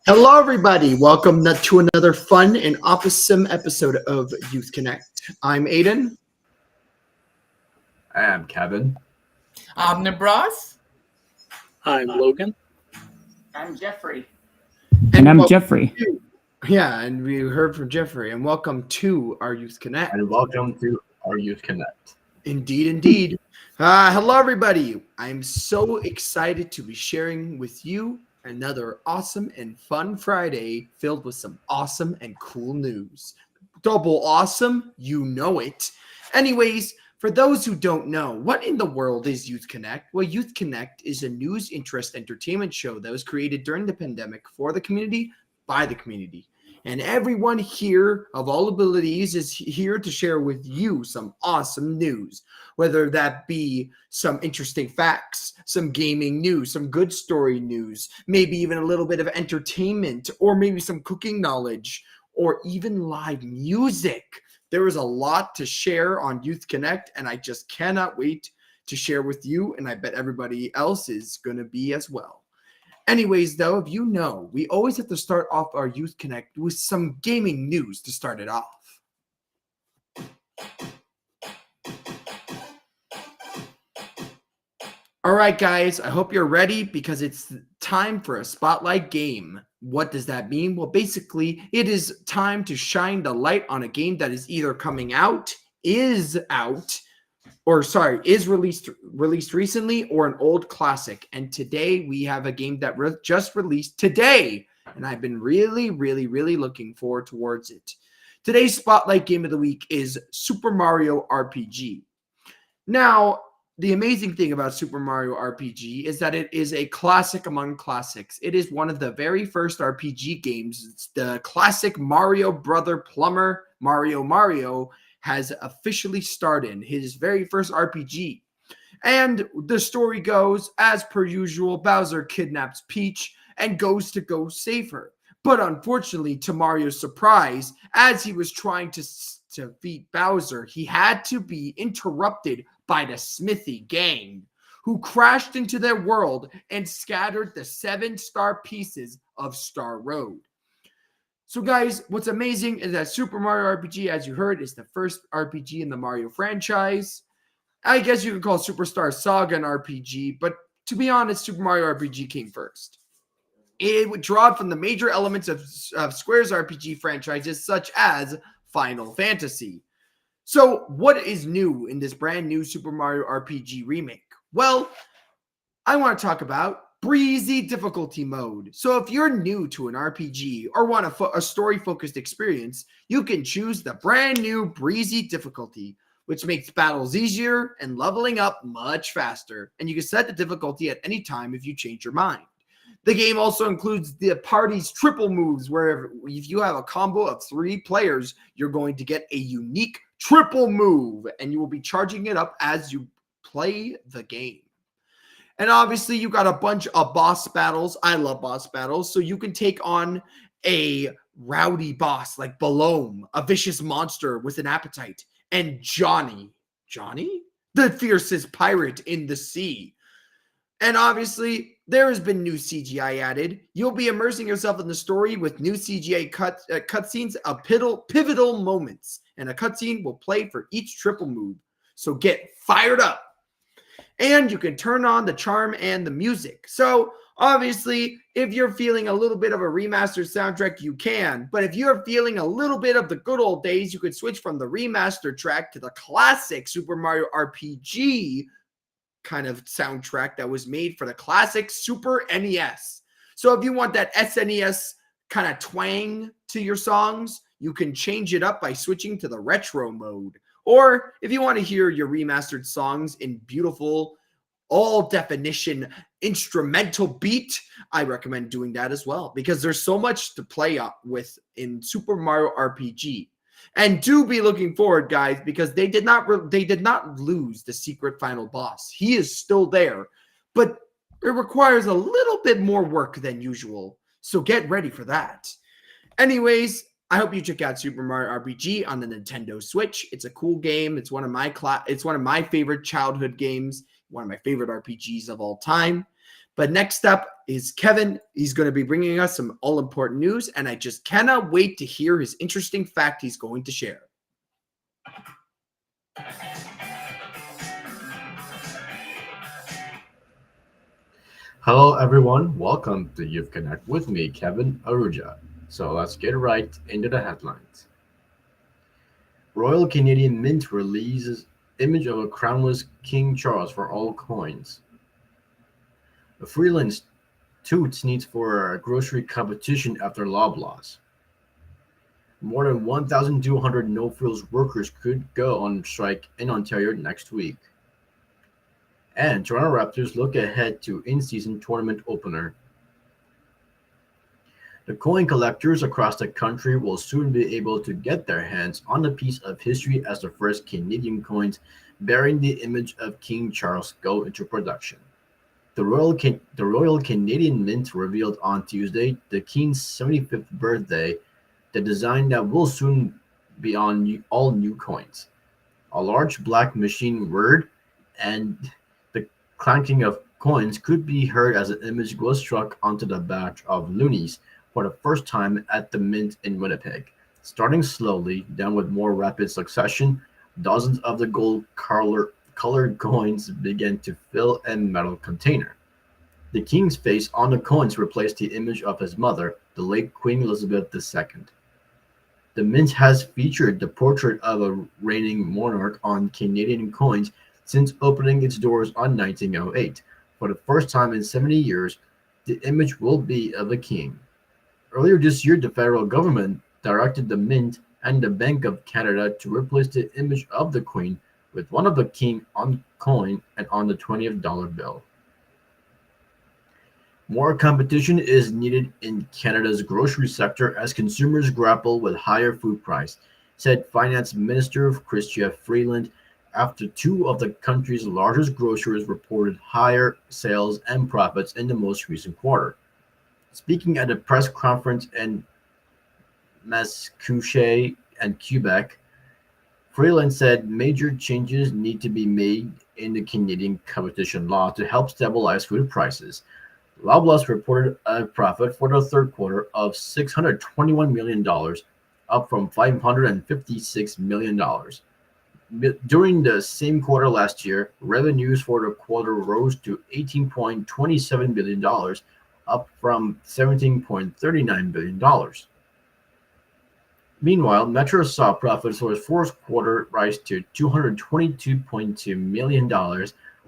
Hello, everybody. Welcome to another fun and awesome episode of Youth Connect. I'm Aiden. I am Kevin. I'm Nibras. I'm Logan. I'm Jeffrey. And I'm Jeffrey. Yeah, and we heard from Jeffrey. And welcome to our Youth Connect. And welcome to our Youth Connect. Indeed, indeed. Hello, everybody. I'm so excited to be sharing with you another awesome and fun Friday filled with some awesome and cool news. Double awesome, you know it. Anyways, for those who don't know, what in the world is Youth Connect? Well, Youth Connect is a news, interest, entertainment show that was created during the pandemic for the community, by the community. And everyone here of all abilities is here to share with you some awesome news, whether that be some interesting facts, some gaming news, some good story news, maybe even a little bit of entertainment, or maybe some cooking knowledge, or even live music. There is a lot to share on Youth Connect, and I just cannot wait to share with you, and I bet everybody else is going to be as well. Anyways, though, if you know, we always have to start off our Youth Connect with some gaming news to start it off. All right, guys, I hope you're ready because it's time for a spotlight game. What does that mean? Well, basically, it is time to shine the light on a game that is either coming out, is released recently, or an old classic. And today we have a game that just released today, and I've been really looking forward towards it. Today's spotlight game of the week is Super Mario RPG. Now, the amazing thing about Super Mario RPG is that it is a classic among classics. It is one of the very first RPG games. It's the classic Mario Brother Plumber Mario has officially started his very first RPG. And the story goes, as per usual, Bowser kidnaps Peach and goes to go save her. But unfortunately, to Mario's surprise, as he was trying to defeat Bowser, he had to be interrupted by the Smithy gang, who crashed into their world and scattered the 7-star pieces of Star Road. So guys, what's amazing is that Super Mario RPG, as you heard, is the first RPG in the Mario franchise. I guess you could call Superstar Saga an RPG, but to be honest, Super Mario RPG came first. It would draw from the major elements of Square's RPG franchises, such as Final Fantasy. So what is new in this brand new Super Mario RPG remake? Well, I want to talk about breezy difficulty mode. So if you're new to an RPG or want a story-focused experience, you can choose the brand new breezy difficulty, which makes battles easier and leveling up much faster. And you can set the difficulty at any time if you change your mind. The game also includes the party's triple moves, where if you have a combo of 3 players, you're going to get a unique triple move, and you will be charging it up as you play the game. And obviously, you got a bunch of boss battles. I love boss battles. So you can take on a rowdy boss like Balome, a vicious monster with an appetite, and Johnny, the fiercest pirate in the sea. And obviously, there has been new CGI added. You'll be immersing yourself in the story with new CGI cutscenes of pivotal moments. And a cutscene will play for each triple move. So get fired up. And you can turn on the charm and the music. So obviously, if you're feeling a little bit of a remastered soundtrack, you can. But if you're feeling a little bit of the good old days, you could switch from the remastered track to the classic Super Mario RPG kind of soundtrack that was made for the classic Super NES. So if you want that SNES kind of twang to your songs, you can change it up by switching to the retro mode. Or if you want to hear your remastered songs in beautiful, all-definition instrumental beat, I recommend doing that as well, because there's so much to play up with in Super Mario RPG. And do be looking forward, guys, because they did not lose the secret final boss. He is still there, but it requires a little bit more work than usual. So get ready for that. Anyways, I hope you check out Super Mario RPG on the Nintendo Switch. It's a cool game. It's one of my favorite childhood games, one of my favorite RPGs of all time. But next up is Kevin. He's going to be bringing us some all-important news, and I just cannot wait to hear his interesting fact he's going to share. Hello, everyone. Welcome to Youth Connect with me, Kevin Aruja. So let's get right into the headlines. Royal Canadian Mint releases image of a crownless King Charles for all coins. A freelance toots needs for a grocery competition after Loblaws. More than 1,200 no-frills workers could go on strike in Ontario next week. And Toronto Raptors look ahead to in-season tournament opener. The coin collectors across the country will soon be able to get their hands on a piece of history as the first Canadian coins bearing the image of King Charles go into production. The Royal Canadian Mint revealed on Tuesday the King's 75th birthday, the design that will soon be on all new coins. A large black machine whirred, and the clanking of coins could be heard as the image was struck onto the batch of loonies for the first time at the Mint in Winnipeg. Starting slowly, then with more rapid succession, dozens of the gold-colored coins began to fill a metal container. The King's face on the coins replaced the image of his mother, the late Queen Elizabeth II. The Mint has featured the portrait of a reigning monarch on Canadian coins since opening its doors in 1908. For the first time in 70 years, the image will be of a king. Earlier this year, the federal government directed the Mint and the Bank of Canada to replace the image of the Queen with one of the king on coin and on the $20 bill. More competition is needed in Canada's grocery sector as consumers grapple with higher food price, said Finance Minister Chrystia Freeland after two of the country's largest grocers reported higher sales and profits in the most recent quarter. Speaking at a press conference in Mascouche and Quebec, Freeland said major changes need to be made in the Canadian competition law to help stabilize food prices. Loblaws reported a profit for the third quarter of $621 million, up from $556 million. During the same quarter last year, revenues for the quarter rose to $18.27 billion, up from $17.39 billion. Meanwhile, Metro saw profits for its fourth quarter rise to $222.2 million,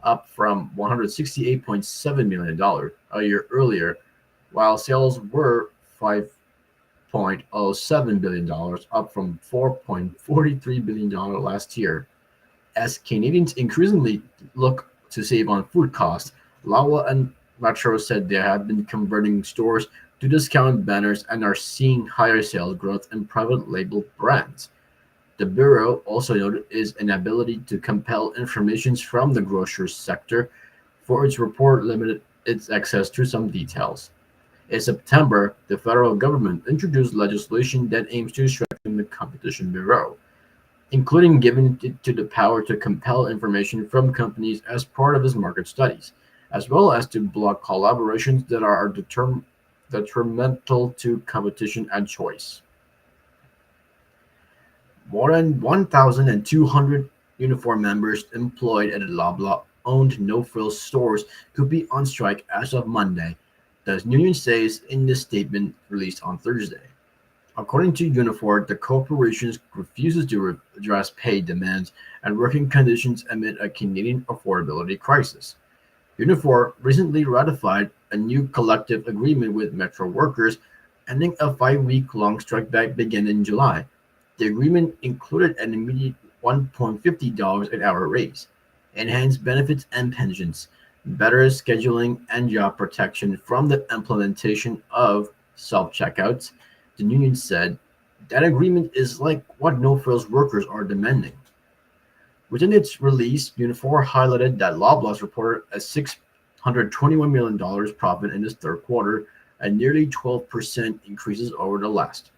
up from $168.7 million a year earlier, while sales were $5.07 billion, up from $4.43 billion last year. As Canadians increasingly look to save on food costs, Loblaws and Metro said they have been converting stores to discount banners and are seeing higher sales growth in private label brands. The Bureau also noted its inability to compel information from the grocery sector, for its report limited its access to some details. In September, the federal government introduced legislation that aims to strengthen the Competition Bureau, including giving it to the power to compel information from companies as part of its market studies, as well as to block collaborations that are detrimental to competition and choice. More than 1,200 uniform members employed at the Loblaw-owned no-frills stores could be on strike as of Monday, the union says in the statement released on Thursday. According to Unifor, the corporation refuses to address pay demands and working conditions amid a Canadian affordability crisis. Unifor recently ratified a new collective agreement with Metro workers, ending a 5-week-long strike that began in July. The agreement included an immediate $1.50 an hour raise, enhanced benefits and pensions, better scheduling and job protection from the implementation of self-checkouts. The union said that agreement is like what no-frills workers are demanding. Within its release, Unifor highlighted that Loblaws reported a $621 million profit in its third quarter, and nearly 12% increases over the last.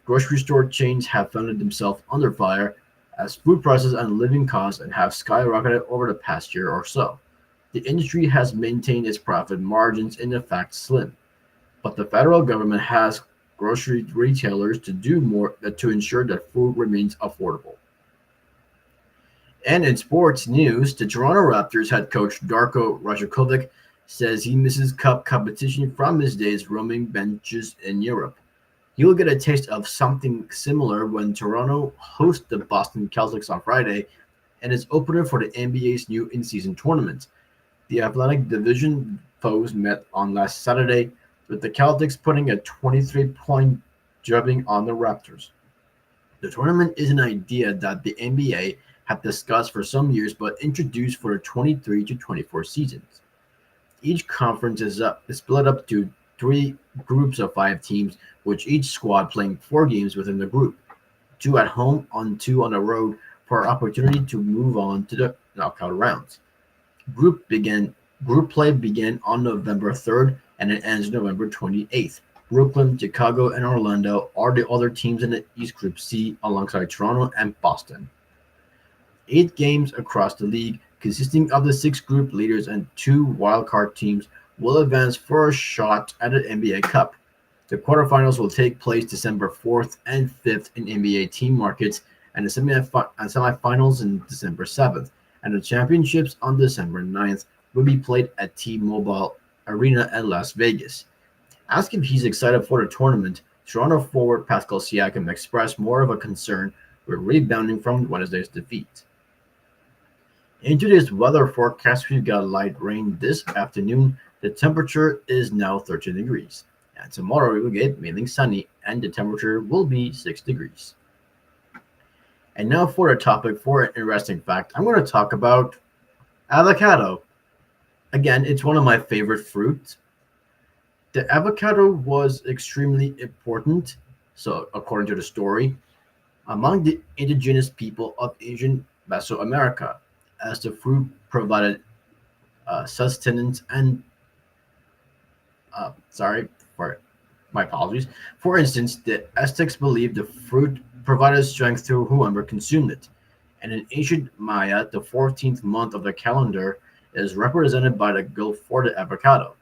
Grocery store chains have found themselves under fire as food prices and living costs have skyrocketed over the past year or so. The industry has maintained its profit margins in fact slim, but the federal government has grocery retailers to do more to ensure that food remains affordable. And in sports news, the Toronto Raptors head coach Darko Rajakovic says he misses cup competition from his days roaming benches in Europe. He will get a taste of something similar when Toronto hosts the Boston Celtics on Friday and is opener for the NBA's new in-season tournament. The Atlantic Division foes met on last Saturday, with the Celtics putting a 23-point drubbing on the Raptors. The tournament is an idea that the NBA had discussed for some years but introduced for the 23 to 24 seasons. Each conference is split up to 3 groups of 5 teams, with each squad playing 4 games within the group, 2 at home and 2 on the road for opportunity to move on to the knockout rounds. Group play began on November 3rd and it ends November 28th. Brooklyn, Chicago, and Orlando are the other teams in the East Group C alongside Toronto and Boston. 8 games across the league, consisting of the 6 group leaders and 2 wildcard teams, will advance for a shot at the NBA Cup. The quarterfinals will take place December 4th and 5th in NBA team markets, and the semifinals in December 7th, and the championships on December 9th will be played at T-Mobile Arena at Las Vegas. Asked if he's excited for the tournament, Toronto forward Pascal Siakam expressed more of a concern with rebounding from Wednesday's defeat. In today's weather forecast, we've got light rain this afternoon. The temperature is now 13 degrees. And tomorrow we will get mainly sunny and the temperature will be 6 degrees. And now for a topic for an interesting fact, I'm going to talk about avocado. Again, it's one of my favorite fruits. The avocado was extremely important, so according to the story, among the indigenous people of Asian Mesoamerica, as the fruit provided sustenance and sorry for my apologies. For instance, the Aztecs believed the fruit provided strength to whoever consumed it. And in ancient Maya, the 14th month of the calendar is represented by the Gulf for the avocado.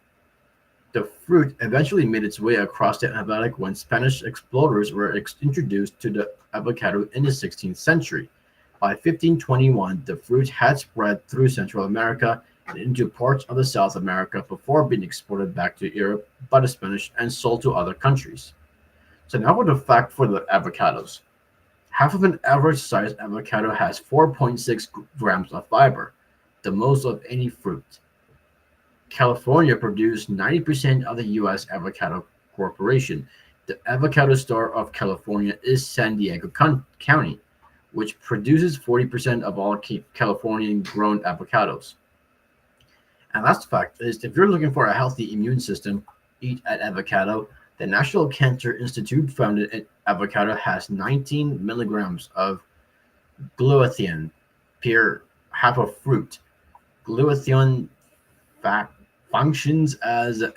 The fruit eventually made its way across the Atlantic when Spanish explorers were introduced to the avocado in the 16th century. By 1521, the fruit had spread through Central America and into parts of the South America before being exported back to Europe by the Spanish and sold to other countries. So now for the fact for the avocados. Half of an average sized avocado has 4.6 grams of fiber, the most of any fruit. California produced 90% of the U.S. avocado corporation. The avocado star of California is San Diego County, which produces 40% of all Californian-grown avocados. And last fact is, if you're looking for a healthy immune system, eat an avocado. The National Cancer Institute found that avocado has 19 milligrams of glutathione per half of fruit. Glutathione functions as an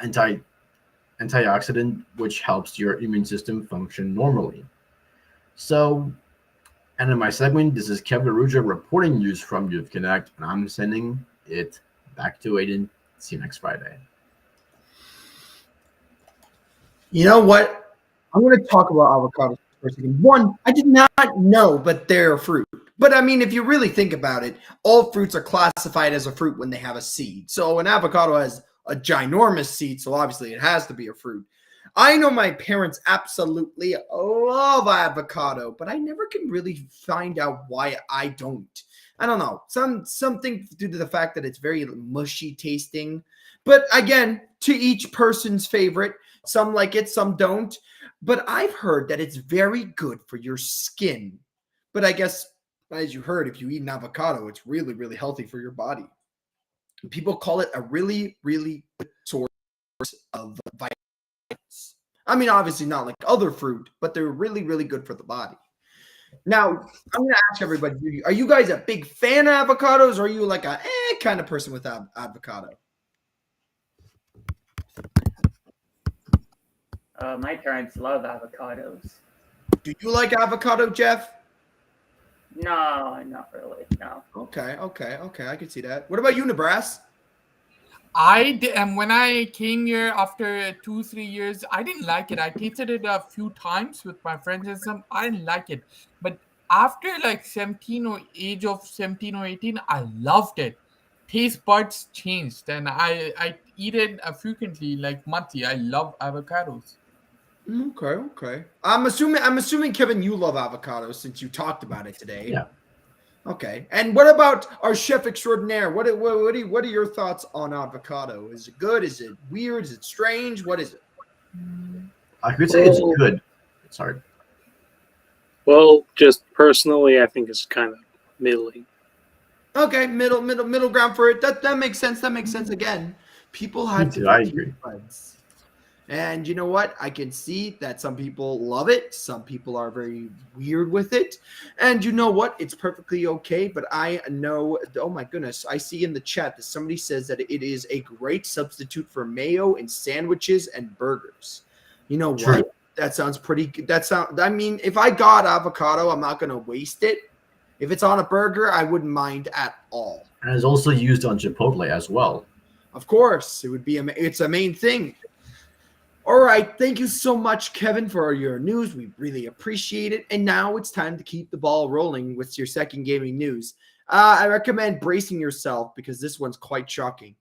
antioxidant, which helps your immune system function normally. So, and in my segment, this is Kevin Aruja reporting news from Youth Connect, and I'm sending it back to Aiden. See you next Friday. You know what? I'm going to talk about avocados for a second. One, I did not know, but they're a fruit. But I mean, if you really think about it, all fruits are classified as a fruit when they have a seed. So an avocado has a ginormous seed, so obviously it has to be a fruit. I know my parents absolutely love avocado, but I never can really find out why I don't. I don't know. Something due to the fact that it's very mushy tasting. But again, to each person's favorite. Some like it, some don't. But I've heard that it's very good for your skin. But I guess, as you heard, if you eat an avocado, it's really, really healthy for your body. People call it a really, really good source of vitamins. I mean, obviously not like other fruit, but they're really, really good for the body. Now, I'm going to ask everybody, are you guys a big fan of avocados, or are you like a kind of person with avocado? My parents love avocados. Do you like avocado, Jeff? No, not really. No. Okay. I can see that. What about you, Nibras? And when I came here after 2-3 years, I didn't like it. I tasted it a few times with my friends and some. I didn't like it, but after like 17 or age of 17 or 18, I loved it. Taste buds changed, and I eat it frequently, like monthly. I love avocados. Okay. I'm assuming Kevin, you love avocados since you talked about it today. Yeah. Okay. And what about our chef extraordinaire? What are your thoughts on avocado? Is it good? Is it weird? Is it strange? What is it? I could say it's Well- good. Sorry. Well, just personally, I think it's kind of middling. Okay, middle ground for it. That makes sense. That makes sense. Again, people have Me too, different I agree. taste buds. And you know what? I can see that some people love it. Some people are very weird with it. And you know what? It's perfectly okay. But I know, oh my goodness, I see in the chat that somebody says that it is a great substitute for mayo in sandwiches and burgers. You know True. what? That sounds pretty good. I mean, if I got avocado, I'm not going to waste it. If it's on a burger, I wouldn't mind at all. And it's also used on Chipotle as well. Of course, it would be. It's a main thing. All right, thank you so much, Kevin, for your news. We really appreciate it. And now it's time to keep the ball rolling with your second gaming news. I recommend bracing yourself because this one's quite shocking.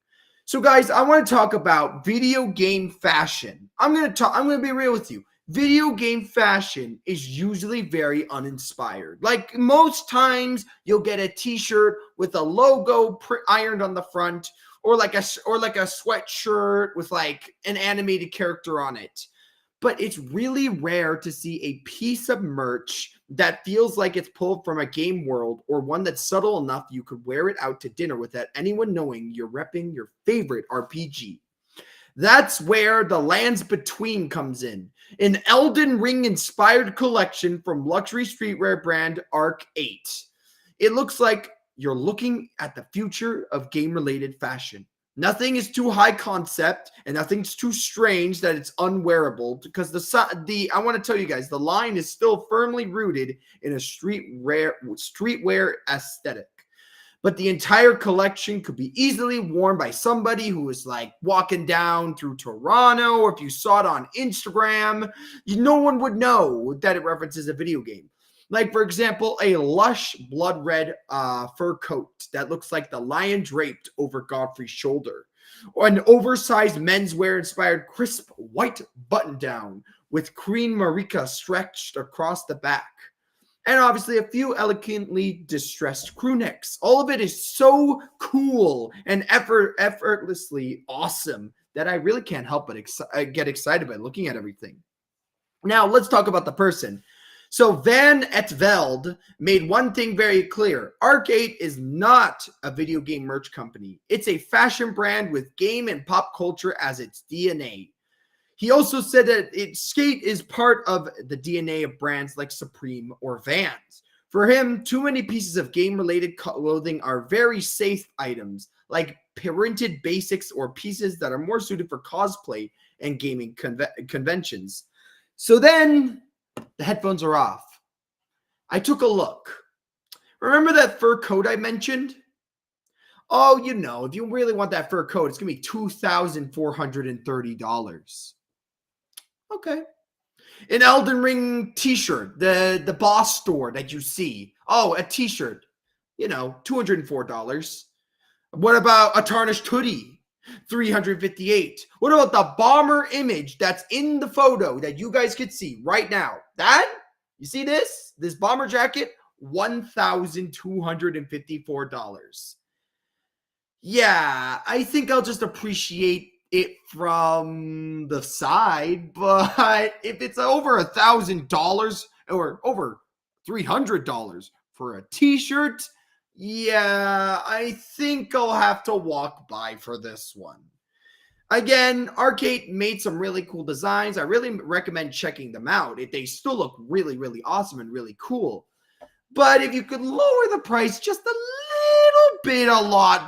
So, guys, I want to talk about video game fashion. I'm gonna be real with you. Video game fashion is usually very uninspired. Like most times, you'll get a T-shirt with a logo ironed on the front, or like a sweatshirt with like an animated character on it. But it's really rare to see a piece of merch that feels like it's pulled from a game world, or one that's subtle enough you could wear it out to dinner without anyone knowing you're repping your favorite RPG. That's where the Lands Between comes in. An Elden Ring inspired collection from luxury streetwear brand Arc 8. It looks like you're looking at the future of game-related fashion. Nothing is too high concept and nothing's too strange that it's unwearable, because I want to tell you guys, the line is still firmly rooted in a streetwear aesthetic. But the entire collection could be easily worn by somebody who is like walking down through Toronto, or if you saw it on Instagram, no one would know that it references a video game. Like, for example, a lush blood red fur coat that looks like the lion draped over Godfrey's shoulder, or an oversized menswear-inspired crisp white button-down with cream marica stretched across the back. And obviously a few elegantly distressed crew necks. All of it is so cool and effortlessly awesome that I really can't help but get excited by looking at everything. Now, let's talk about the person. So Van et Velde made one thing very clear. Arc 8 is not a video game merch company. It's a fashion brand with game and pop culture as its DNA. He also said that skate is part of the DNA of brands like Supreme or Vans. For him, too many pieces of game-related clothing are very safe items, like printed basics or pieces that are more suited for cosplay and gaming conventions. So then the headphones are off. I took a look. Remember that fur coat I mentioned? Oh, you know, if you really want that fur coat, it's going to be $2,430. Okay. An Elden Ring t-shirt, the boss store that you see. Oh, a t-shirt, $204. What about a tarnished hoodie? $358. What about the bomber image that's in the photo that you guys could see right now? You see this bomber jacket? $1,254. Yeah, I think I'll just appreciate it from the side, but if it's over $1,000 or over $300 for a t-shirt, yeah, I think I'll have to walk by for this one. Again, Arc 8 made some really cool designs. I really recommend checking them out. They still look really, really awesome and really cool. But if you could lower the price just a little bit,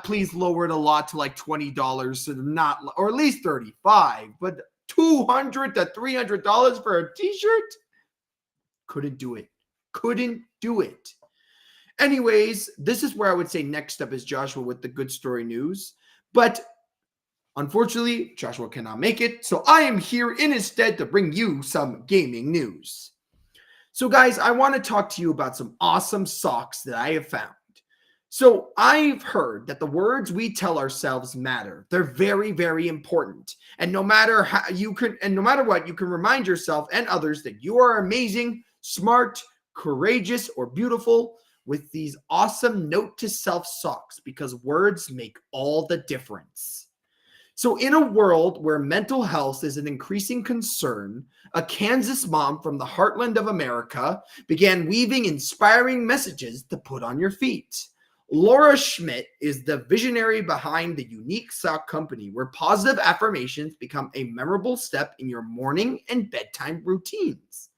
please lower it a lot to like $20, or at least $35. But $200 to $300 for a t-shirt? Couldn't do it. Anyways, this is where I would say next up is Joshua with the good story news. But Unfortunately, Joshua cannot make it, so I am here in his stead to bring you some gaming news. So guys, I want to talk to you about some awesome socks that I have found. So I've heard that the words we tell ourselves matter. They're very, very important. And no matter what, you can remind yourself and others that you are amazing, smart, courageous, or beautiful with these awesome note to self socks, because words make all the difference. So, in a world where mental health is an increasing concern, a Kansas mom from the heartland of America began weaving inspiring messages to put on your feet. Laura Schmidt is the visionary behind the unique sock company, where positive affirmations become a memorable step in your morning and bedtime routines.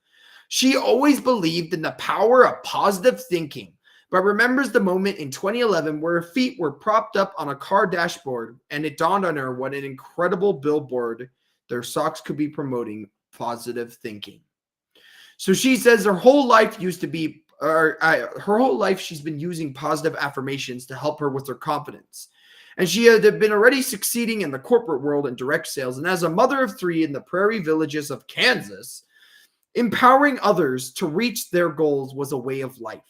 She always believed in the power of positive thinking, but remembers the moment in 2011 where her feet were propped up on a car dashboard, and it dawned on her what an incredible billboard their socks could be promoting positive thinking. So she says her whole life she's been using positive affirmations to help her with her confidence. And she had been already succeeding in the corporate world and direct sales. And as a mother of 3 in the prairie villages of Kansas, empowering others to reach their goals was a way of life.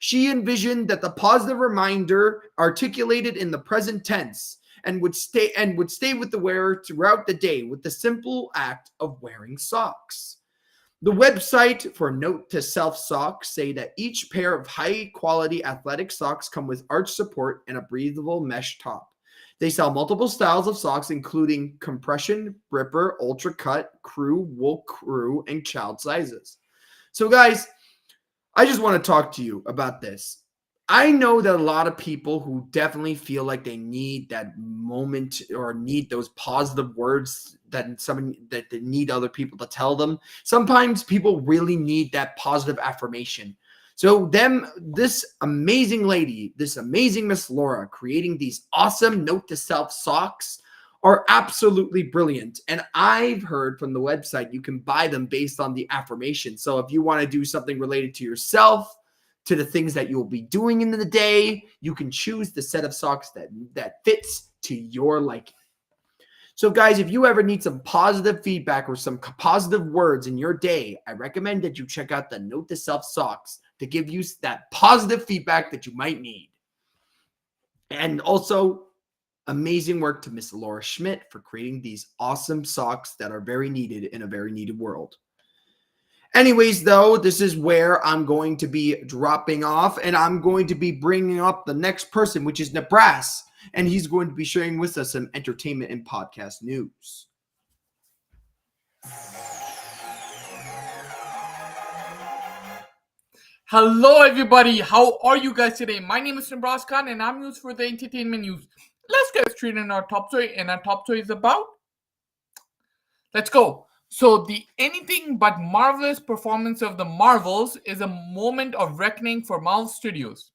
She envisioned that the positive reminder articulated in the present tense and would stay with the wearer throughout the day with the simple act of wearing socks. The website for Note to Self socks say that each pair of high-quality athletic socks come with arch support and a breathable mesh top. They sell multiple styles of socks, including compression, ripper, ultra cut, crew, wool crew, and child sizes. So guys, I just want to talk to you about this. I know that a lot of people who definitely feel like they need that moment or need those positive words that they need other people to tell them. Sometimes people really need that positive affirmation. So this amazing lady, this amazing Miss Laura, creating these awesome note to self socks are absolutely brilliant. And I've heard from the website you can buy them based on the affirmation. So if you want to do something related to yourself, to the things that you'll be doing in the day, you can choose the set of socks that fits to your liking. So guys, if you ever need some positive feedback or some positive words in your day, I recommend that you check out the Note to Self socks to give you that positive feedback that you might need. And also, amazing work to Miss Laura Schmidt for creating these awesome socks that are very needed in a very needed world. Anyways, though, this is where I'm going to be dropping off, and I'm going to be bringing up the next person, which is Nibras, and he's going to be sharing with us some entertainment and podcast news. Hello, everybody. How are you guys today? My name is Nibras Khan, and I'm used for the entertainment news. Let's get straight in our top story, and our top story is about... Let's go. So the anything but marvelous performance of the Marvels is a moment of reckoning for Marvel Studios.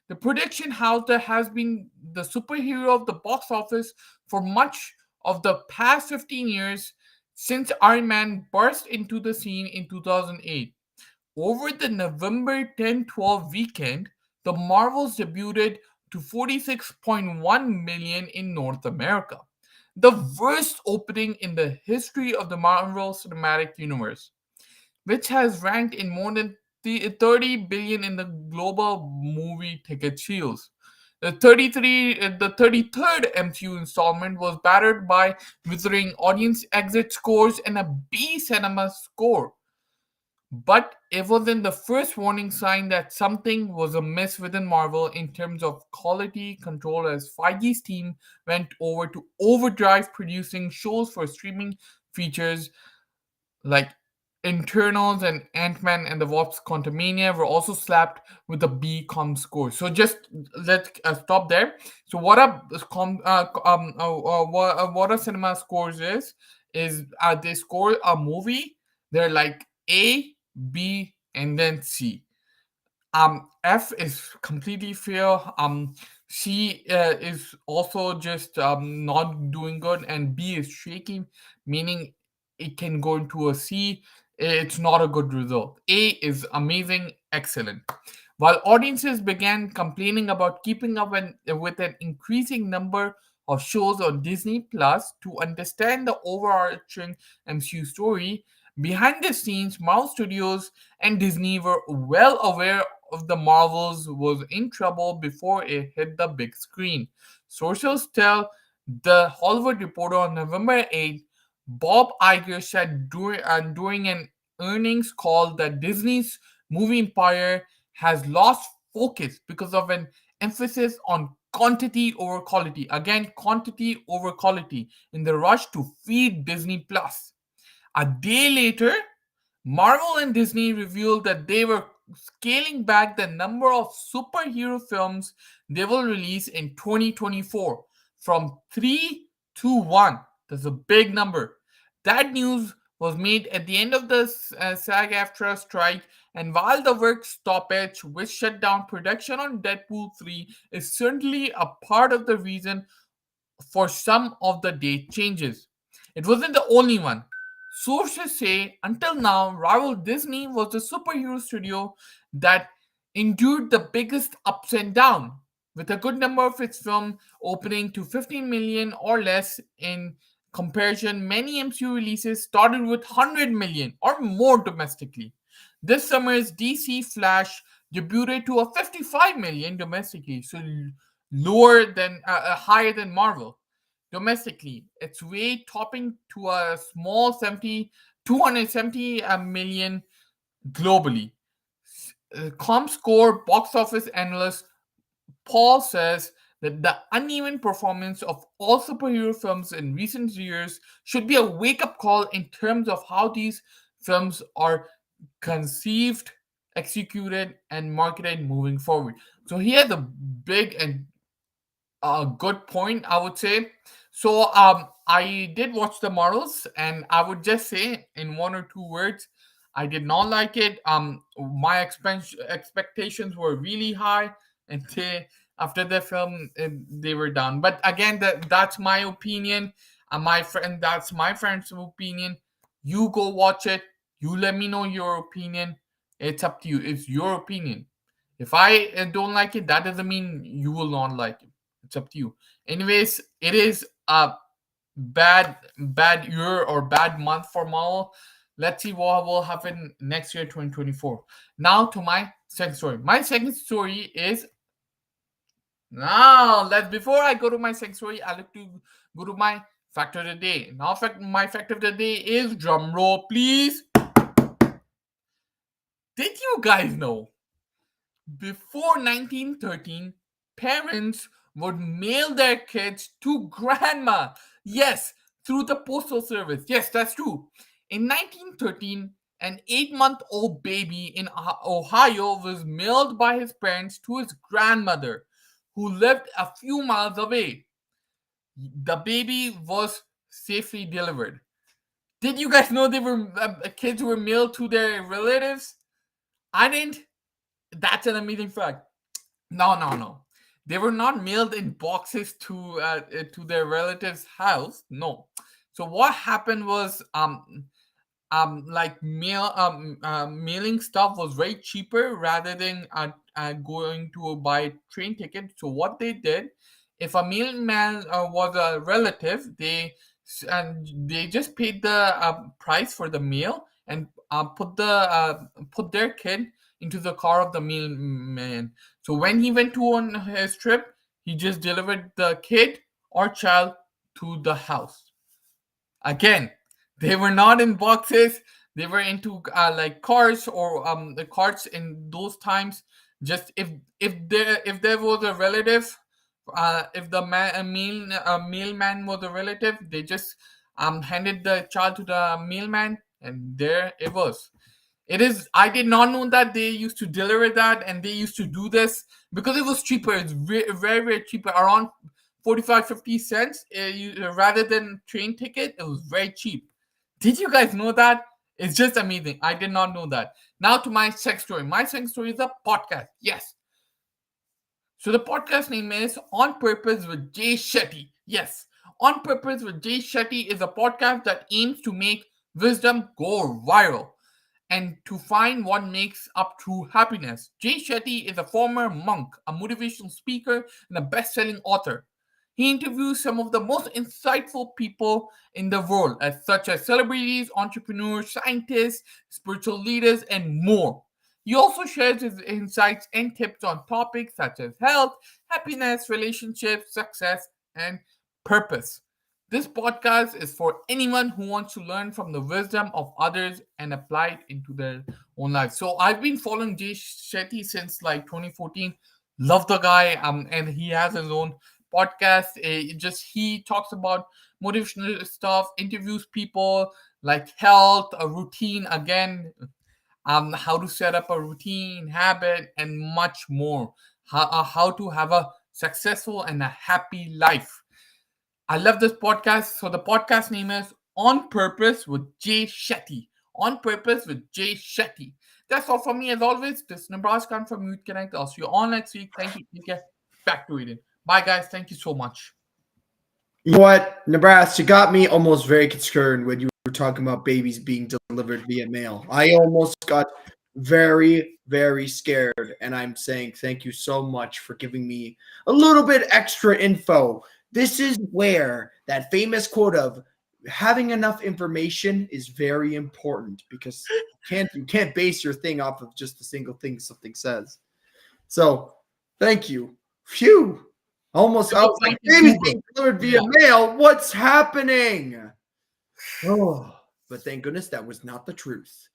The production house that has been the superhero of the box office for much of the past 15 years since Iron Man burst into the scene in 2008. Over the November 10-12 weekend, the Marvels debuted to 46.1 million in North America, the worst opening in the history of the Marvel Cinematic Universe, which has ranked in more than 30 billion in the global movie ticket sales. The 33rd MCU installment was battered by withering audience exit scores and a B cinema score. But it wasn't the first warning sign that something was amiss within Marvel in terms of quality control, as Feige's team went over to overdrive producing shows for streaming features like Internals and Ant-Man and the Wasp Quantumania were also slapped with a B-com score. So just let's stop there. So what a cinema scores is they score a movie. They're like A, B, and then C. F is completely fail. C is also just not doing good, and B is shaky, meaning it can go into a C. It's not a good result. A is amazing, excellent. While audiences began complaining about keeping up with an increasing number of shows on Disney Plus to understand the overarching MCU story. Behind the scenes, Marvel Studios and Disney were well aware of the Marvels was in trouble before it hit the big screen. Sources tell the Hollywood Reporter on November 8th, Bob Iger said during an earnings call that Disney's movie empire has lost focus because of an emphasis on quantity over quality. Again, quantity over quality in the rush to feed Disney Plus. A day later, Marvel and Disney revealed that they were scaling back the number of superhero films they will release in 2024 from 3 to 1. That's a big number. That news was made at the end of the SAG-AFTRA strike, and while the work stoppage, which shut down production on Deadpool 3, is certainly a part of the reason for some of the date changes. It wasn't the only one. Sources say until now, rival Disney was the superhero studio that endured the biggest ups and downs, with a good number of its films opening to 15 million or less. In comparison, many MCU releases started with 100 million or more domestically. This summer's DC Flash debuted to a 55 million domestically, so higher than Marvel. Domestically, its way topping to a small 270 million globally. ComScore box office analyst Paul says that the uneven performance of all superhero films in recent years should be a wake-up call in terms of how these films are conceived, executed, and marketed moving forward. So he has a big and good point, I would say. So I did watch the Marvels, and I would just say in one or two words, I did not like it. My expectations were really high, and after the film, they were down. But again, that's my opinion. That's my friend's opinion. You go watch it. You let me know your opinion. It's up to you. It's your opinion. If I don't like it, that doesn't mean you will not like it. It's up to you. Anyways, it is a bad year or bad month for Marvel. Let's see what will happen next year, 2024. Now to my second story. My second story is before I go to my second story, I like to go to my fact of the day. Now, my fact of the day is, drum roll, please. Did you guys know before 1913, parents would mail their kids to grandma? Yes, through the postal service. Yes, that's true. In 1913, an 8-month-old baby in Ohio was mailed by his parents to his grandmother, who lived a few miles away. The baby was safely delivered. Did you guys know kids were mailed to their relatives? I didn't. That's an amazing fact. No. They were not mailed in boxes to their relatives' house. No. So what happened was mailing stuff was way cheaper rather than going to buy train ticket. So what they did, if a mailman was a relative, they just paid the price for the mail and put their kid into the car of the mailman. So when he went on his trip, he just delivered the kid or child to the house. Again, they were not in boxes. They were into like cars or the carts in those times. Just if there was a relative, if the mailman was a relative, they just handed the child to the mailman, and there it was. It is. I did not know that they used to deliver that, and they used to do this because it was cheaper. It's very, very cheaper, around 45-50 cents rather than train ticket. It was very cheap. Did you guys know that? It's just amazing. I did not know that. Now to my sex story. My sex story is a podcast. Yes. So the podcast name is On Purpose with Jay Shetty. Yes. On Purpose with Jay Shetty is a podcast that aims to make wisdom go viral and to find what makes up true happiness. Jay Shetty is a former monk, a motivational speaker, and a best-selling author. He interviews some of the most insightful people in the world, such as celebrities, entrepreneurs, scientists, spiritual leaders, and more. He also shares his insights and tips on topics such as health, happiness, relationships, success, and purpose. This podcast is for anyone who wants to learn from the wisdom of others and apply it into their own life. So I've been following Jay Shetty since like 2014. Love the guy, and he has his own podcast. He talks about motivational stuff, interviews people like health, a routine again, how to set up a routine, habit, and much more. How to have a successful and a happy life. I love this podcast. So the podcast name is On Purpose with Jay Shetty. On Purpose with Jay Shetty. That's all from me as always. This is Nibras Khan from Youth Connect. I'll see you all next week. Thank you. Take care. Back to Aiden. Bye, guys. Thank you so much. You know what, Nebraska, you got me almost very concerned when you were talking about babies being delivered via mail. I almost got very, very scared, and I'm saying thank you so much for giving me a little bit extra info. This is where that famous quote of having enough information is very important, because you can't base your thing off of just a single thing something says. So thank you. Phew. Almost, I was like, babies being delivered via mail. What's happening? Oh, but thank goodness that was not the truth.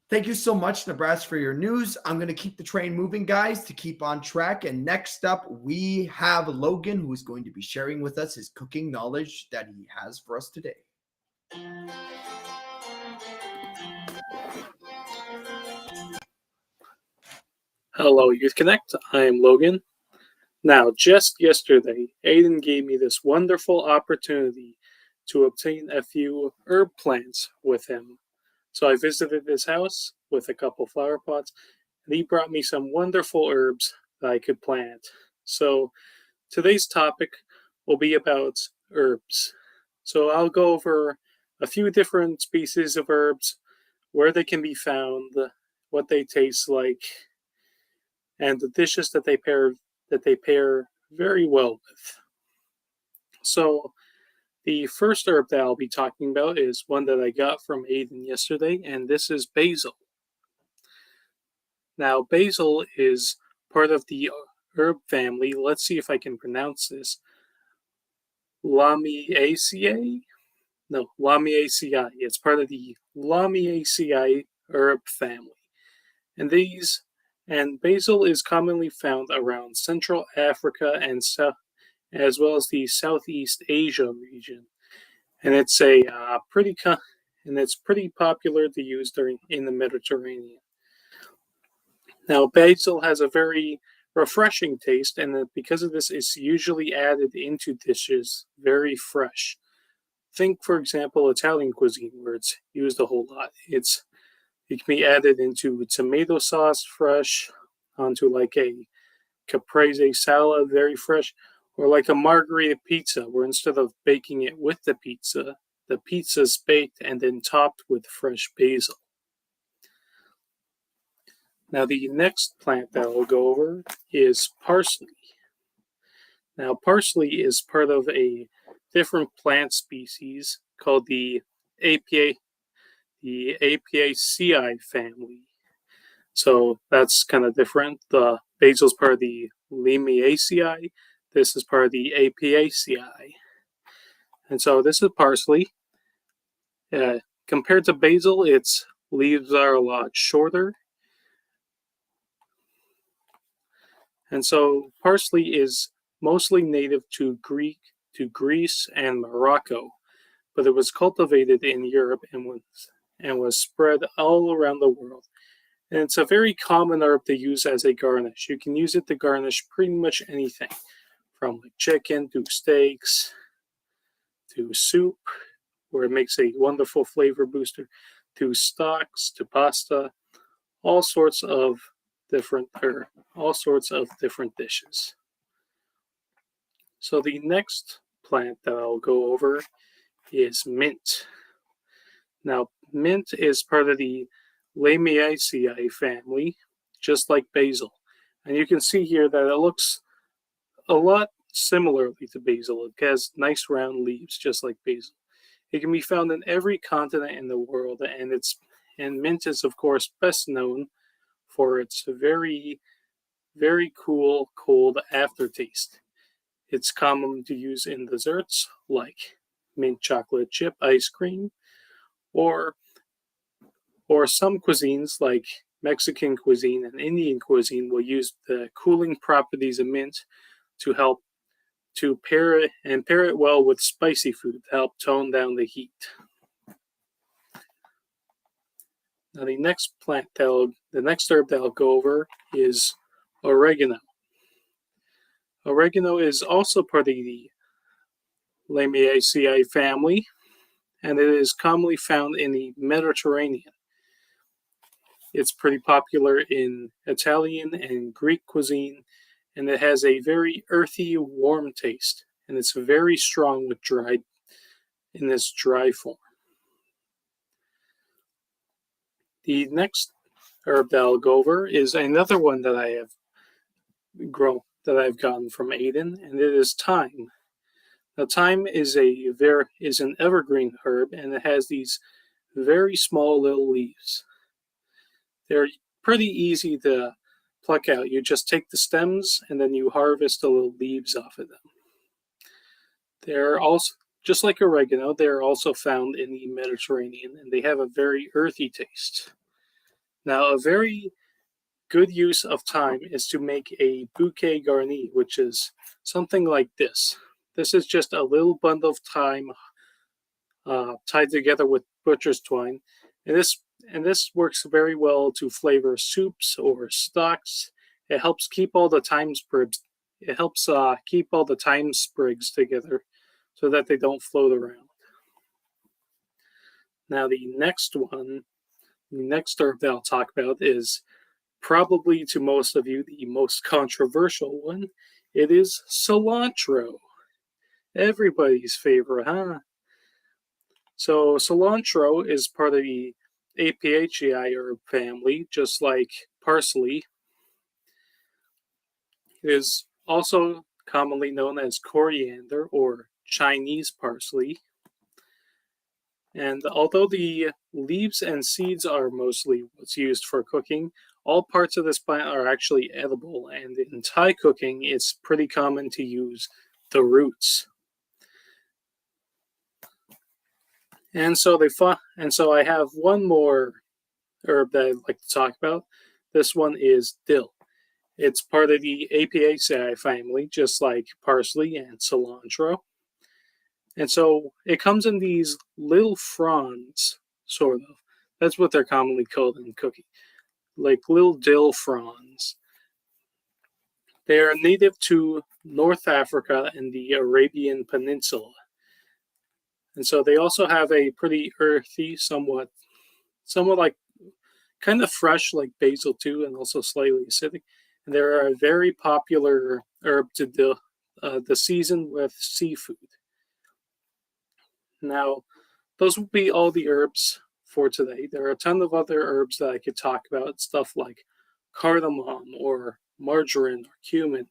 Thank you so much, Nebraska, for your news. I'm going to keep the train moving, guys, to keep on track. And next up, we have Logan, who is going to be sharing with us his cooking knowledge that he has for us today. Hello, Youth Connect. I'm Logan. Now, just yesterday, Aiden gave me this wonderful opportunity to obtain a few herb plants with him. So I visited his house with a couple flower pots, and he brought me some wonderful herbs that I could plant. So today's topic will be about herbs. So I'll go over a few different species of herbs, where they can be found, what they taste like, and the dishes that they pair very well with. So the first herb that I'll be talking about is one that I got from Aiden yesterday, and this is basil. Now, basil is part of the herb family. Let's see if I can pronounce this. Lamiaceae? No, Lamiaceae. It's part of the Lamiaceae herb family. And basil is commonly found around Central Africa and as well as the Southeast Asia region, and it's pretty popular to use in the Mediterranean. Now, basil has a very refreshing taste, and because of this, it's usually added into dishes very fresh. Think, for example, Italian cuisine, where it's used a whole lot. It can be added into tomato sauce fresh, onto like a caprese salad very fresh, or like a margherita pizza, where instead of baking it with the pizza's baked and then topped with fresh basil. Now, the next plant that I'll go over is parsley. Now, parsley is part of a different plant species called the Apiaceae family. So that's kind of different. The basil is part of the Lamiaceae. This is part of the Apiaceae. And so this is parsley. Compared to basil, its leaves are a lot shorter. And so parsley is mostly native to Greece and Morocco, but it was cultivated in Europe and was spread all around the world. And it's a very common herb to use as a garnish. You can use it to garnish pretty much anything, from like chicken to steaks to soup, where it makes a wonderful flavor booster, to stocks, to pasta, all sorts of different dishes. So the next plant that I'll go over is mint. Now, mint is part of the Lamiaceae family, just like basil. And you can see here that it looks a lot similarly to basil. It has nice round leaves, just like basil. It can be found in every continent in the world, and mint is, of course, best known for its very, very cool, cold aftertaste. It's common to use in desserts like mint chocolate chip ice cream, or some cuisines like Mexican cuisine and Indian cuisine will use the cooling properties of mint to help to pair it well with spicy food to help tone down the heat. Now the next herb that I'll go over is oregano. Oregano is also part of the Lamiaceae family, and it is commonly found in the Mediterranean. It's pretty popular in Italian and Greek cuisine, and it has a very earthy, warm taste, and it's very strong in this dry form. The next herb that I'll go over is another one that I've gotten from Aiden, and it is thyme. Now, thyme is an evergreen herb, and it has these very small little leaves. They're pretty easy to pluck out. You just take the stems and then you harvest the little leaves off of them. They're also, just like oregano, they're also found in the Mediterranean, and they have a very earthy taste. Now, a very good use of thyme is to make a bouquet garni, which is something like this. This is just a little bundle of thyme tied together with butcher's twine, and this works very well to flavor soups or stocks. It helps keep all the thyme sprigs. It helps keep all the thyme sprigs together so that they don't float around. Now, the next herb that I'll talk about is probably to most of you the most controversial one. It is cilantro. Everybody's favorite, huh? So cilantro is part of the Apiaceae herb family, just like parsley. It is also commonly known as coriander or Chinese parsley. And although the leaves and seeds are mostly what's used for cooking, all parts of this plant are actually edible, and in Thai cooking, it's pretty common to use the roots. And so I have one more herb that I'd like to talk about. This one is dill. It's part of the Apiaceae family, just like parsley and cilantro. And so it comes in these little fronds, sort of. That's what they're commonly called in cooking, like little dill fronds. They are native to North Africa and the Arabian Peninsula. And so they also have a pretty earthy, somewhat like kind of fresh, like basil too, and also slightly acidic. And they're a very popular herb to the season with seafood. Now, those will be all the herbs for today. There are a ton of other herbs that I could talk about, stuff like cardamom or marjoram or cumin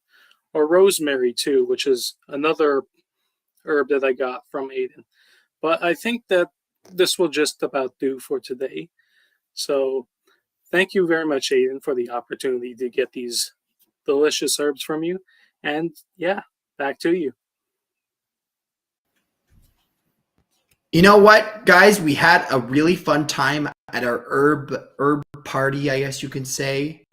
or rosemary too, which is another herb that I got from Aiden. But I think that this will just about do for today. So thank you very much, Aiden, for the opportunity to get these delicious herbs from you. And yeah, back to you. You know what, guys? We had a really fun time at our herb party, I guess you can say.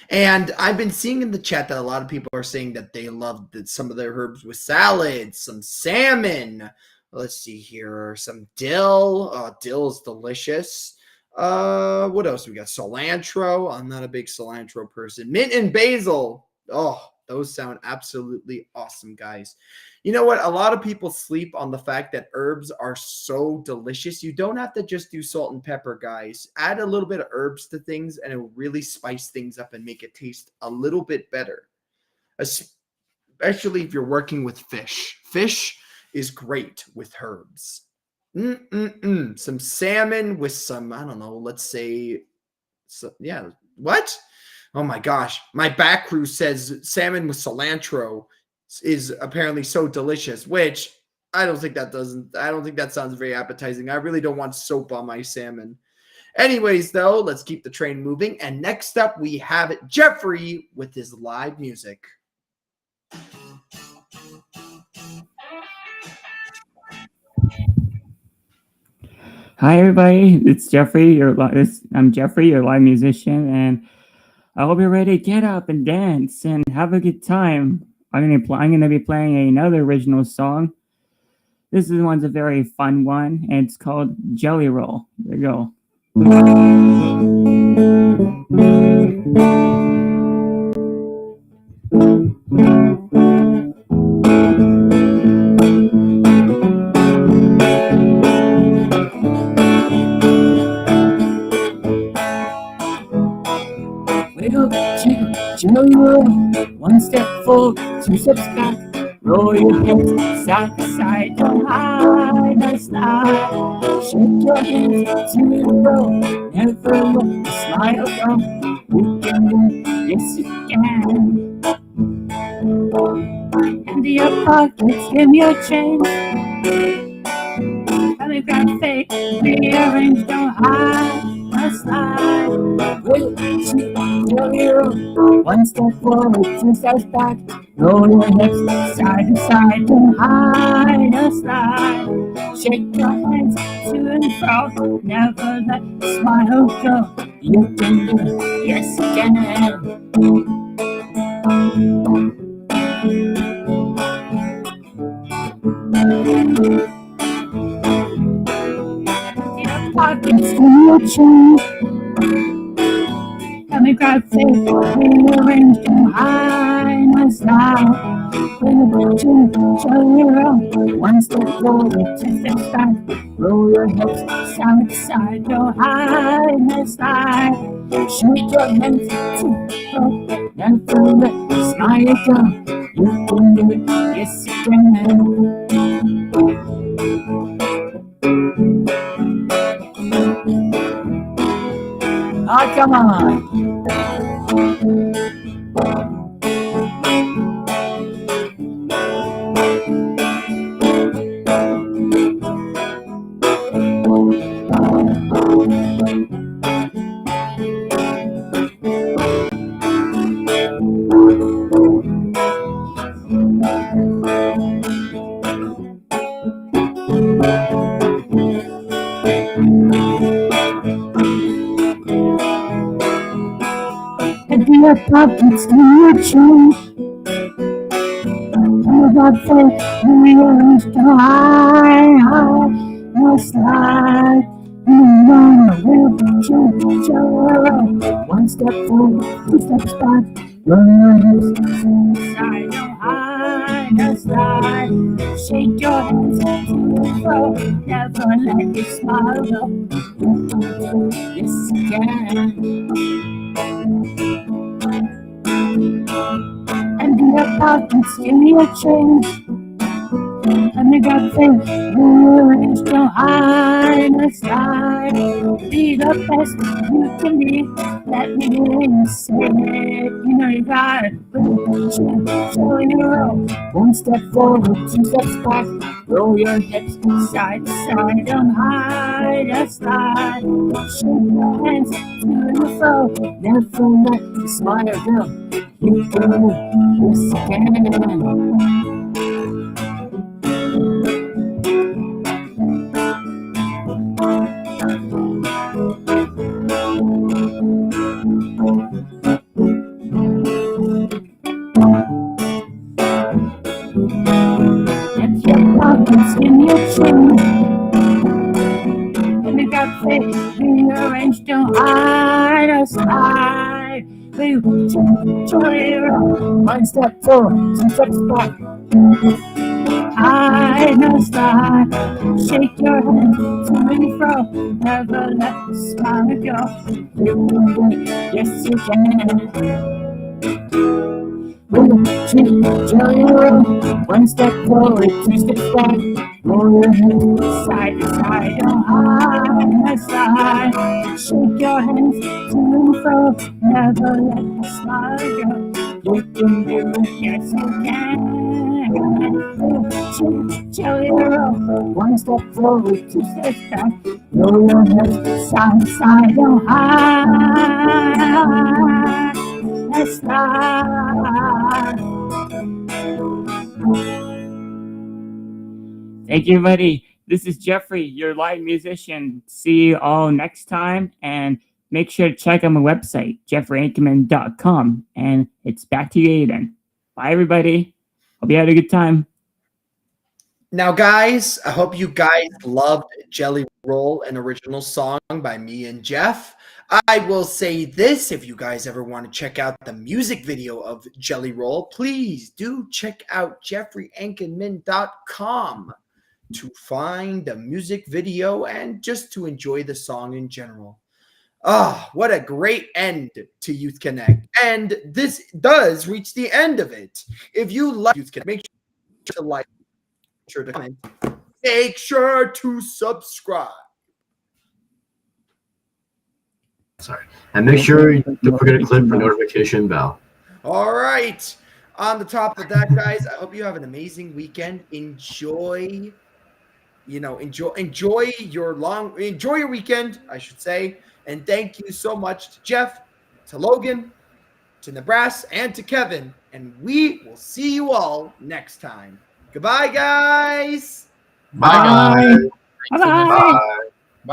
And I've been seeing in the chat that a lot of people are saying that they love some of their herbs with salads, some salmon. Let's see here, some dill. Dill is delicious. What else we got? Cilantro. I'm not a big cilantro person. Mint and basil. Oh, those sound absolutely awesome, guys. You know what? A lot of people sleep on the fact that herbs are so delicious. You don't have to just do salt and pepper, guys. Add a little bit of herbs to things, and it'll really spice things up and make it taste a little bit better. Especially if you're working with fish. Fish is great with herbs. Some salmon with some, I don't know, let's say, what? Oh my gosh. My back crew says salmon with cilantro is apparently so delicious, which I don't think that sounds very appetizing. I really don't want soap on my salmon. Anyways, though, let's keep the train moving. And next up, we have Jeffrey with his live music. Hi, everybody. It's Jeffrey. I'm Jeffrey, your live musician, and I hope you're ready to get up and dance and have a good time. I'm gonna be playing another original song. This one's a very fun one, and it's called Jelly Roll. There you go. Jelly roll, one step forward, two steps back. Roll your hips side to side, don't hide or slide. Shake your hands to and fro, never let the smile go. You can do it, yes you can. Into your pockets, give me your change. Belly grab fake, rearrange, don't hide or slide. Roll jelly roll, one step forward, two steps back. Roll your hips side to side, don't hide or slide. Shake your hands to and fro, never let the smile go. You can do it, yes you can. Your pockets in your change. Let me grab faith, rearrange, don't hide my style. Bring it to jelly roll, one step forward, two steps back. Roll your hips side to side, don't hide my style. Shake your hands to roll, never let the smile go. You can do it, yes you can. Oh, come on. Your pockets in your jeans. You got faith, rearrange, don't hide, no slide. You wanna whip, jelly, one step forward, two steps back. Roll your hips side, don't hide, no slide. Shake your hands to and fro, never let your smile go. Yes you can. And in your pockets, in your change. And you got faith, rearrange, don't hide or slide. Be the best you can be, let me hear you say it. You know you got it, show you roll. One step forward, two steps back. Roll your hips side to side, don't hide or slide. Shake your hands to and fro, never let the smile go. You can do it, yes you can. Get your pockets in your jeans. And you got faith, rearrange, don't hide or slide. One step forward, two steps back. Hide no slide. Shake your hands to and fro, never let the smile go. You can do it, yes you can. with a cheek, jelly roll. One step forward, two steps back. Roll your hands side to side, oh high side. Shake your hands to and fro. Never let the smile go. You can do it, yes you can. Cheek, jelly roll. One step forward, two steps back. Roll your hands side to side, oh high side. Thank you, everybody. This is Jeffrey, your live musician. See you all next time. And make sure to check out my website, jeffreyankerman.com. And it's back to you, Aiden. Bye, everybody. Hope you had a good time. Now, guys, I hope you guys loved Jelly Roll, an original song by me and Jeff. I will say this, if you guys ever want to check out the music video of Jelly Roll, please do check out jeffreyankerman.com to find the music video and just to enjoy the song in general. Ah, what a great end to Youth Connect. And this does reach the end of it. If you like Youth Connect, make sure to like, make sure to comment, make sure to subscribe. Sorry. And make sure you don't forget to click the notification bell. All right. On the top of that, guys, I hope you have an amazing weekend. Enjoy your weekend, I should say. And thank you so much to Jeff, to Logan, to Nibras, and to Kevin. And we will see you all next time. Goodbye, guys. Bye. Bye. Bye. Bye.